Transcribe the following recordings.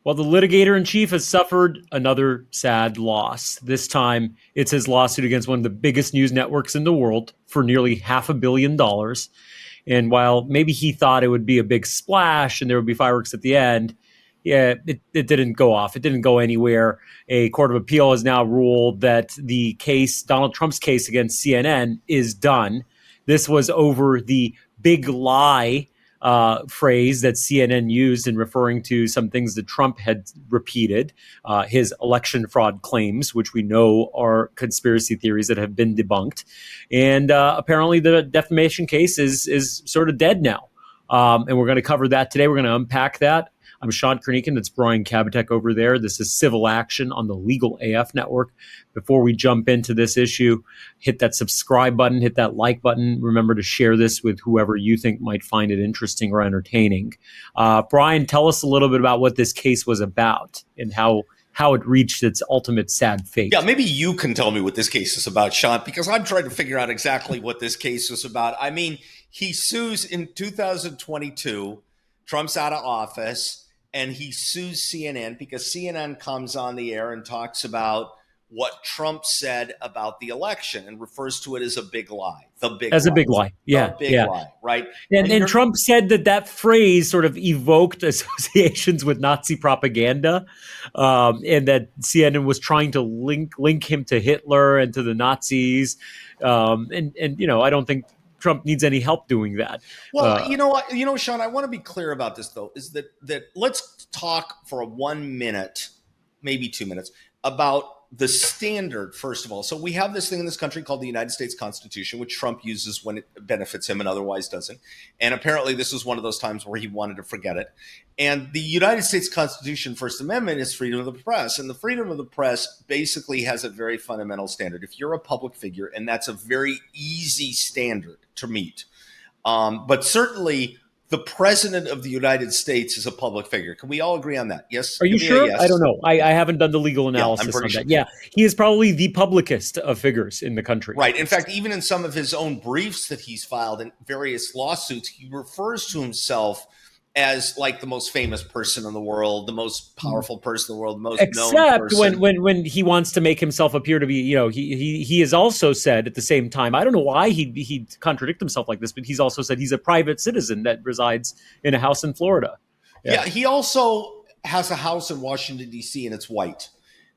Well, the litigator-in-chief has suffered another sad loss. This time, it's his lawsuit against one of the biggest news networks in the world for nearly $500 million. And while maybe he thought it would be a big splash and there would be fireworks at the end, yeah, it didn't go off. It didn't go anywhere. A court of appeal has now ruled that the case, Donald Trump's case against CNN, is done. This was over the big lie phrase that CNN used in referring to some things that Trump had repeated, his election fraud claims, which we know are conspiracy theories that have been debunked. And apparently the defamation case is sort of dead now. And we're going to cover that today. We're going to unpack that. I'm Shant Karnikian. That's Brian Kabateck over there. This is Civil Action on the Legal AF Network. Before we jump into this issue, hit that subscribe button, hit that like button. Remember to share this with whoever you think might find it interesting or entertaining. Brian, tell us a little bit about what this case was about and how it reached its ultimate sad fate. Yeah, maybe you can tell me what this case is about, Shant, because I'm trying to figure out exactly what this case is about. I mean, he sues in 2022. Trump's out of office. And he sues CNN because CNN comes on the air and talks about what Trump said about the election and refers to it as a big lie. A big lie. Yeah. The big lie, right? And Trump said that phrase sort of evoked associations with Nazi propaganda, and that CNN was trying to link him to Hitler and to the Nazis. And I don't think Trump needs any help doing that. Well, Sean, I want to be clear about this, though, is that let's talk for 1 minute, maybe 2 minutes, about the standard, first of all. So we have this thing in this country called the United States Constitution, which Trump uses when it benefits him and otherwise doesn't. And apparently this was one of those times where he wanted to forget it. And the United States Constitution First Amendment is freedom of the press. And the freedom of the press basically has a very fundamental standard. If you're a public figure, and that's a very easy standard to meet. But certainly the president of the United States is a public figure. Can we all agree on that? Yes? Are you sure? Yes. I don't know. I haven't done the legal analysis on that. Sure. Yeah, he is probably the publicist of figures in the country. Right. In fact, even in some of his own briefs that he's filed in various lawsuits, he refers to himself as like the most famous person in the world, the most powerful person in the world, the most known person. Except when he wants to make himself appear to be, he has also said at the same time, I don't know why he'd contradict himself like this, but he's also said he's a private citizen that resides in a house in Florida. Yeah, he also has a house in Washington, D.C., and it's white.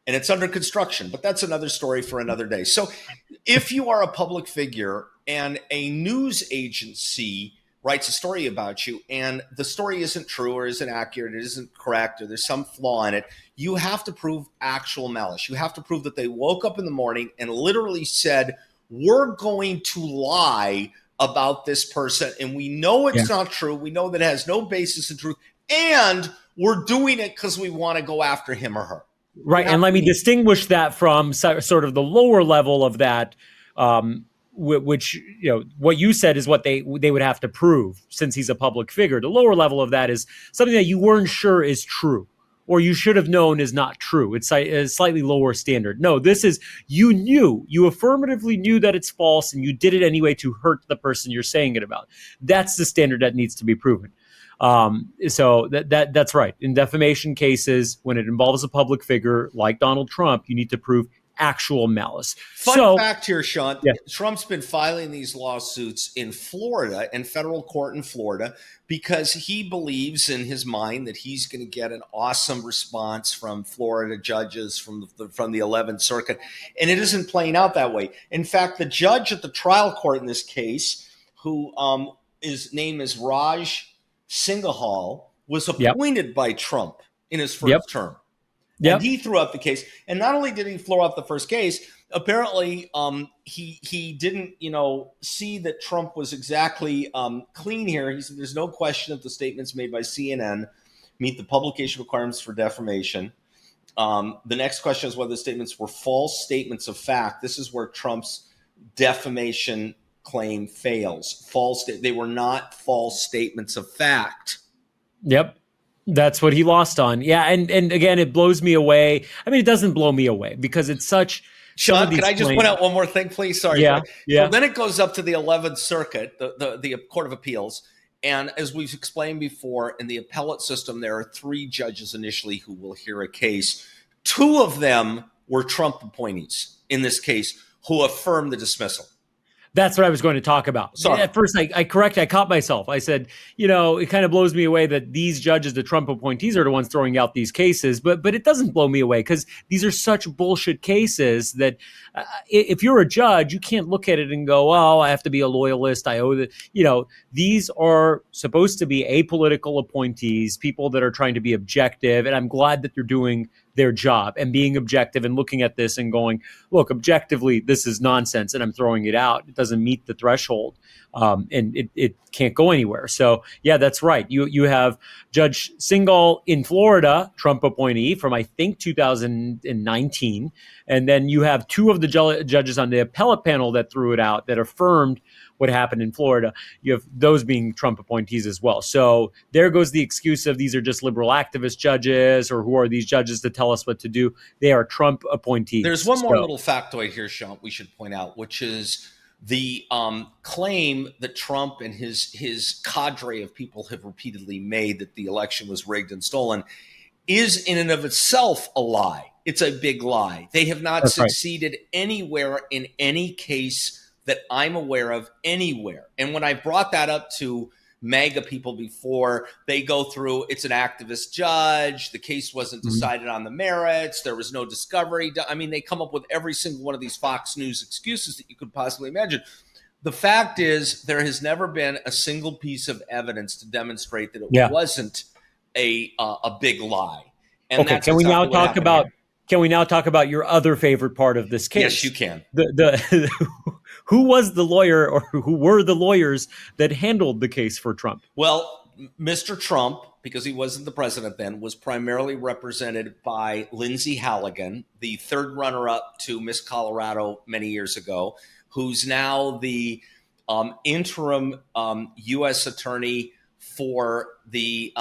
And it's under construction, but that's another story for another day. So if you are a public figure and a news agency writes a story about you and the story isn't true or isn't accurate, it isn't correct, or there's some flaw in it, you have to prove actual malice. You have to prove that they woke up in the morning and literally said, we're going to lie about this person. And we know it's not true. We know that it has no basis in truth. And we're doing it because we want to go after him or her. Right. And let me distinguish that from sort of the lower level of that, which, what you said is what they would have to prove since he's a public figure. The lower level of that is something that you weren't sure is true or you should have known is not true. It's a slightly lower standard. No, this is you affirmatively knew that it's false and you did it anyway to hurt the person you're saying it about. That's the standard that needs to be proven. So that's right. In defamation cases, when it involves a public figure like Donald Trump, you need to prove actual malice. Fun fact here, Sean. Yeah. Trump's been filing these lawsuits in Florida, in federal court in Florida, because he believes in his mind that he's going to get an awesome response from Florida judges from the 11th Circuit. And it isn't playing out that way. In fact, the judge at the trial court in this case, who his name is Raj Singhal, was appointed by Trump in his first term. And he threw out the case. And not only did he throw out the first case, apparently he didn't, see that Trump was exactly clean here. He said there's no question that the statements made by CNN meet the publication requirements for defamation. The next question is whether the statements were false statements of fact. This is where Trump's defamation claim fails. They were not false statements of fact. Yep. That's what he lost on. Yeah. And again, it blows me away. I mean, it doesn't blow me away because it's such. Sean, can I just point out one more thing, please? Sorry. Yeah. So then it goes up to the 11th Circuit, the Court of Appeals, And as we've explained before, in the appellate system, there are 3 judges initially who will hear a case. 2 of them were Trump appointees in this case who affirmed the dismissal. That's what I was going to talk about. Sorry. At first, I caught myself. I said, it kind of blows me away that these judges, the Trump appointees, are the ones throwing out these cases. But it doesn't blow me away because these are such bullshit cases that if you're a judge, you can't look at it and go, oh, I have to be a loyalist. I owe that. These are supposed to be apolitical appointees, people that are trying to be objective. And I'm glad that they're doing their job and being objective and looking at this and going, look, objectively, this is nonsense and I'm throwing it out. It doesn't meet the threshold and it can't go anywhere. So, yeah, that's right. You have Judge Singhal in Florida, Trump appointee from, I think, 2019. And then you have 2 of the judges on the appellate panel that threw it out, that affirmed what happened in Florida. You have those being Trump appointees as well. So there goes the excuse of these are just liberal activist judges, or who are these judges to tell us what to do? They are Trump appointees. There's one more little factoid here, Shant, we should point out, which is the claim that Trump and his cadre of people have repeatedly made that the election was rigged and stolen is in and of itself a lie. It's a big lie. They have not succeeded anywhere in any case that I'm aware of anywhere. And when I brought that up to MAGA people before, they go through, it's an activist judge, the case wasn't decided on the merits, there was no discovery. I mean, they come up with every single one of these Fox News excuses that you could possibly imagine. The fact is, there has never been a single piece of evidence to demonstrate that it wasn't a big lie. And okay, can we now talk about here. Can we now talk about your other favorite part of this case? Yes, you can. Who was the lawyer, or who were the lawyers that handled the case for Trump? Well, Mr. Trump, because he wasn't the president then, was primarily represented by Lindsey Halligan, the 3rd runner-up to Miss Colorado many years ago, who's now the interim U.S. attorney for the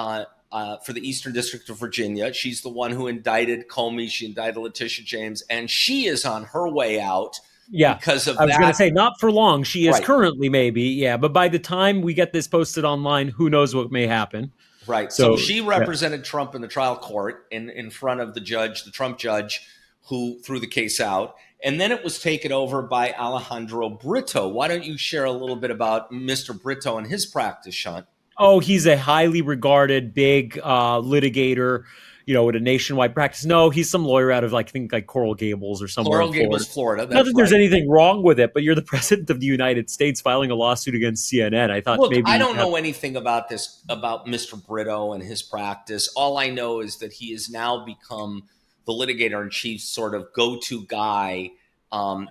Eastern District of Virginia. She's the one who indicted Comey. She indicted Letitia James, and she is on her way out. Yeah, because of I was going to say not for long. She is currently maybe, but by the time we get this posted online, who knows what may happen. Right. So she represented Trump in the trial court in front of the Trump judge, who threw the case out. And then it was taken over by Alejandro Brito. Why don't you share a little bit about Mr. Brito and his practice, Shant? Oh, he's a highly regarded, big litigator, with a nationwide practice. No, he's some lawyer out of, I think, Coral Gables or somewhere. Coral Gables, Florida. Not that there's anything wrong with it, but you're the president of the United States filing a lawsuit against CNN. I thought maybe I don't know anything about this, about Mr. Brito and his practice. All I know is that he has now become the litigator in chief, sort of go-to guy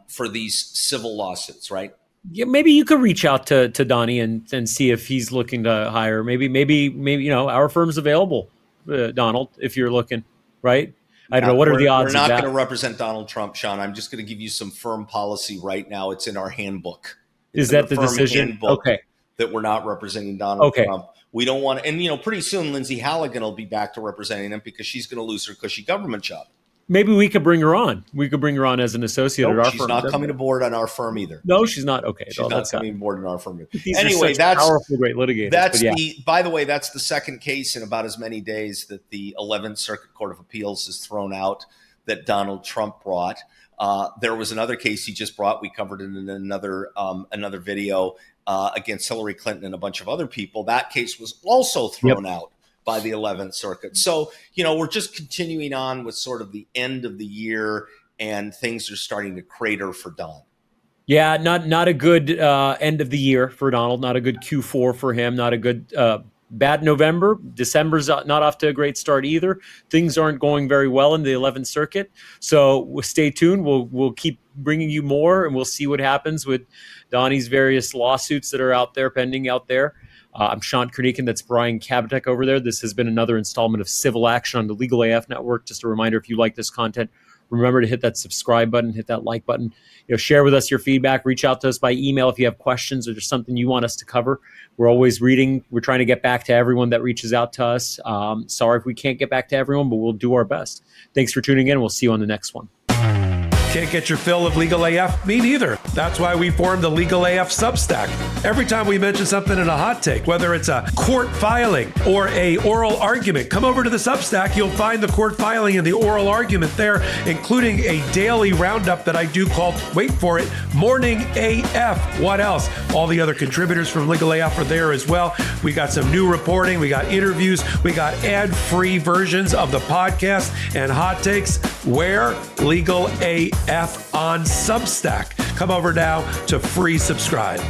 for these civil lawsuits, right? Yeah, maybe you could reach out to Donnie and see if he's looking to hire. Maybe our firm's available, Donald, if you're looking, right? I don't know. What are the odds? We're not going to represent Donald Trump, Sean. I'm just going to give you some firm policy right now. It's in our handbook. Is that the decision? Okay. That we're not representing Donald Trump. We don't want to, and pretty soon Lindsey Halligan will be back to representing him because she's going to lose her cushy government job. Maybe we could bring her on. We could bring her on as an associate at our firm. She's not coming aboard on our firm either. No, she's not. Okay. She's not coming aboard on our firm. Anyway, that's powerful, great litigators. By the way, that's the second case in about as many days that the 11th Circuit Court of Appeals has thrown out that Donald Trump brought. There was another case he just brought. We covered it in another video against Hillary Clinton and a bunch of other people. That case was also thrown out by the 11th Circuit. So, we're just continuing on with sort of the end of the year, and things are starting to crater for Don. Yeah, not a good end of the year for Donald, not a good Q4 for him, not a good bad November. December's not off to a great start either. Things aren't going very well in the 11th Circuit. So stay tuned. We'll keep bringing you more, and we'll see what happens with Donnie's various lawsuits that are pending out there. I'm Shant Karnikian. That's Brian Kabateck over there. This has been another installment of Civil Action on the Legal AF Network. Just a reminder, if you like this content, remember to hit that subscribe button, hit that like button. Share with us your feedback. Reach out to us by email if you have questions or there's something you want us to cover. We're always reading. We're trying to get back to everyone that reaches out to us. Sorry if we can't get back to everyone, but we'll do our best. Thanks for tuning in. We'll see you on the next one. Can't get your fill of Legal AF? Me neither. That's why we formed the Legal AF Substack. Every time we mention something in a hot take, whether it's a court filing or a oral argument, come over to the Substack. You'll find the court filing and the oral argument there, including a daily roundup that I do called, wait for it, Morning AF. What else? All the other contributors from Legal AF are there as well. We got some new reporting. We got interviews. We got ad-free versions of the podcast and hot takes. Where? Legal AF on Substack. Come over now to free subscribe.